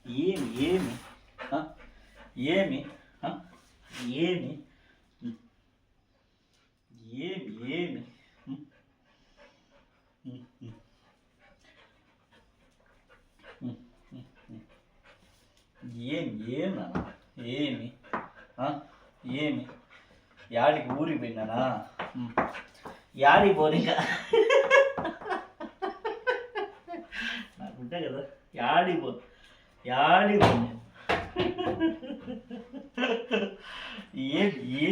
ఏమి ఏమి ఏమి ఏమి ఏమి ఏమి ఏమి ఏమి ఏమి యాడికి ఊరికి పోయినానా యాడికి పోనిగా నాకు ఉంటాయి కదా యాడికి పో ఏమి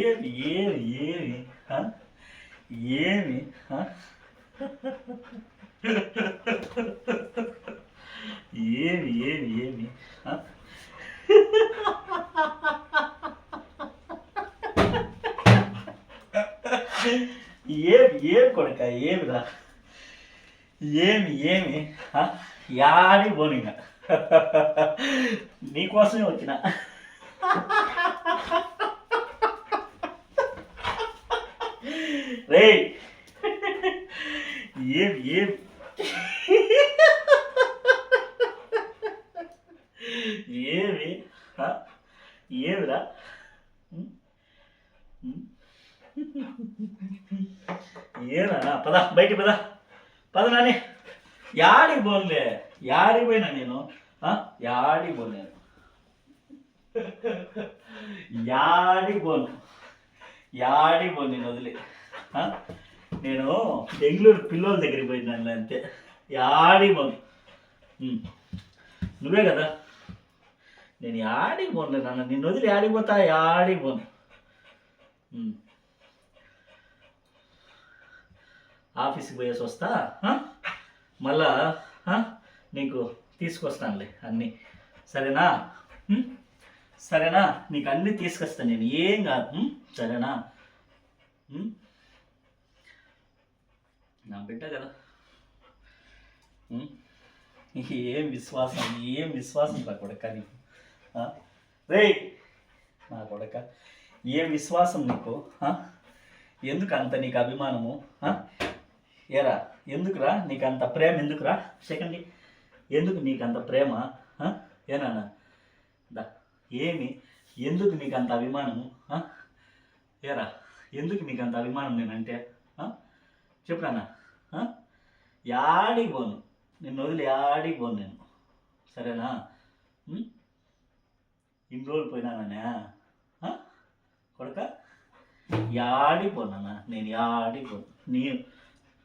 ఏమి ఏమి ఏమి ఏమి ఏమి ఏమి ఏమి ఏమి కొడుక ఏమిరా ఏమి ఏమి యాడి పోనింగా నీకోసమే వచ్చిన రే ఏమి ఏమి ఏమి ఏమిరా ఏనా పద బయటికి పద నాని యాడికి పోన్లే యాడికి పోయినా నేను యాడికి పోలేను యాడికి పోను నేను వదిలే నేను బెంగళూరు పిల్లల దగ్గరికి పోయినాను అంతే యాడికి పోను నువ్వే కదా నేను యాడికి పోనులే నాన్న నిన్ను వదిలి యాడికి పోతా యాడికి పోను ఆఫీస్కి పోయేసి వస్తా మళ్ళా నీకు తీసుకొస్తానులే అన్నీ సరేనా సరేనా నీకు అన్నీ తీసుకొస్తాను నేను ఏం కాదు సరేనా నా బిడ్డ కదా ఏం విశ్వాసం నా కొడక నీకు రే నా కొడక ఏం విశ్వాసం నీకు ఎందుకు అంత నీకు అభిమానము ఏరా ఎందుకురా నీకు అంత ప్రేమ ఎందుకురా సెకండ్ ఎందుకు నీకు అంత ప్రేమ ఏనా దా ఏమి ఎందుకు నీకు అంత అభిమానము ఏరా ఎందుకు నీకు అంత అభిమానం నేనంటే చెప్పురానా యాడికి పోను నిన్ను వదిలి యాడికి పోను నేను సరేనా ఇన్ని రోజులు పోయినాననే కొడక యాడికి పోనా నేను యాడికి పోను నేను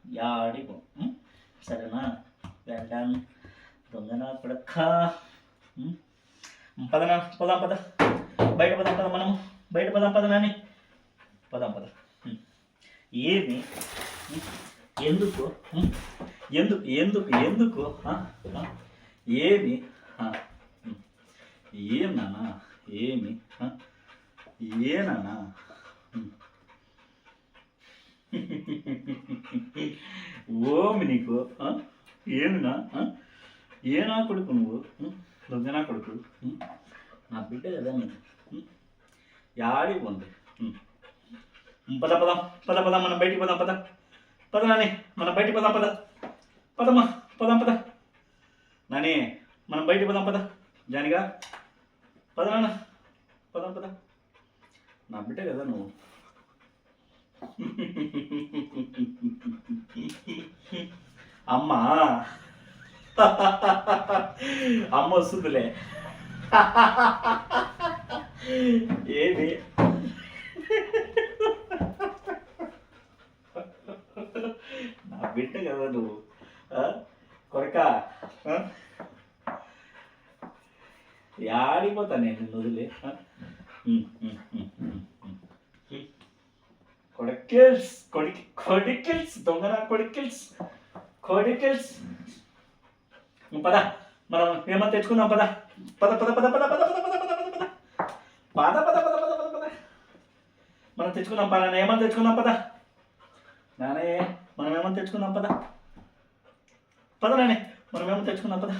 యాడికి పోను సరేనా వెళ్ళాను దొంగనా కొడక పదనా పోదాం బయట పోదాం మనము బయట పోదాం నాని పోదాం ఏమి ఎందుకు ఎందుకు ఎందుకు ఎందుకు ఏమి ఏం నాన్న ఏమి ఏనా ఓమి నీకు ఏమినా ఏనా కొడుకు నువ్వు దొంగనా కొడుకు నా బిడ్డ కదా నేను యాడికి ఉంది పద మనం బయటికి పోదాం పద నాని మనం బయటికి పోదాం పదమ్మా నాని మనం బయటికి పోదాం జానిగా పద నాన్న పద నా బిడ్డ కదా నువ్వు అమ్మ వస్తుందిలే ఏది నా బిడ్డ కదా నువ్వు కొరక యాడిపోతా నేను వదిలే కొడికిల్స్ దొంగన కొడికిల్స్ పద మనం ఏమన్నా తెచ్చుకుందాం పద మనం తెచ్చుకుందాం పద ఏమన్నా తెచ్చుకుందాం పద నానే మనం ఏమన్నా తెచ్చుకుందాం పద నానే మనం ఏమన్నా తెచ్చుకుందాం పద